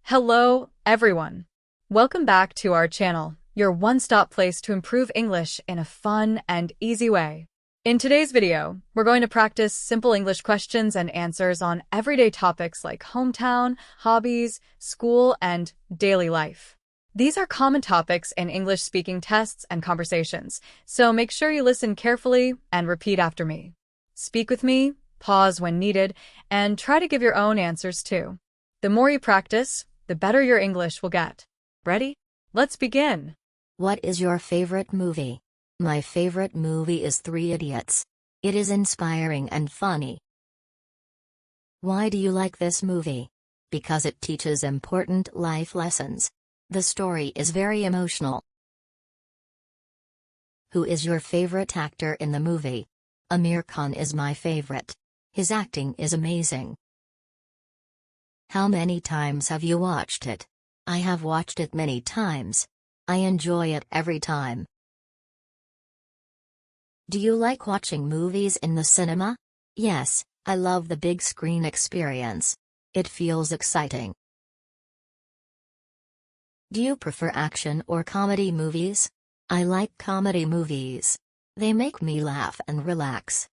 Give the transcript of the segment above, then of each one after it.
Hello, everyone. Welcome back to our channel, your one-stop place to improve English in a fun and easy way. In today's video, we're going to practice simple English questions and answers on everyday topics like hometown, hobbies, school, and daily life. These are common topics in English-speaking tests and conversations, so make sure you listen carefully and repeat after me. Speak with me, pause when needed, and try to give your own answers too. The more you practice, the better your English will get. Ready? Let's begin. What is your favorite movie? My favorite movie is 3 Idiots. It is inspiring and funny. Why do you like this movie? Because it teaches important life lessons. The story is very emotional. Who is your favorite actor in the movie? Amir Khan is my favorite. His acting is amazing. How many times have you watched it? I have watched it many times. I enjoy it every time. Do you like watching movies in the cinema? Yes, I love the big screen experience. It feels exciting. Do you prefer action or comedy movies? I like comedy movies. They make me laugh and relax.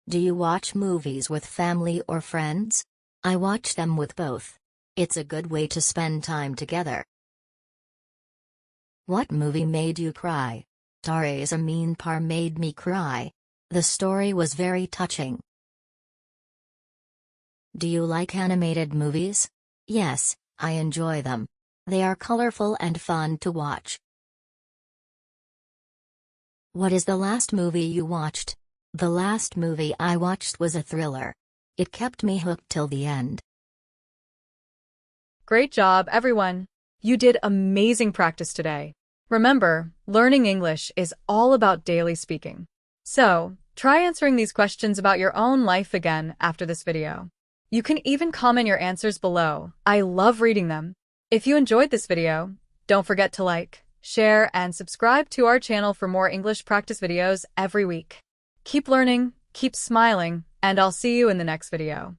Do you watch movies with family or friends? I watch them with both. It's a good way to spend time together. What movie made you cry? Tare Zameen Par made me cry. The story was very touching. Do you like animated movies? Yes, I enjoy them. They are colorful and fun to watch. What is the last movie you watched? The last movie I watched was a thriller. It kept me hooked till the end. Great job, everyone. You did amazing practice today. Remember, learning English is all about daily speaking. So, try answering these questions about your own life again after this video. You can even comment your answers below. I love reading them. If you enjoyed this video, don't forget to like, share, and subscribe to our channel for more English practice videos every week. Keep learning, keep smiling, and I'll see you in the next video.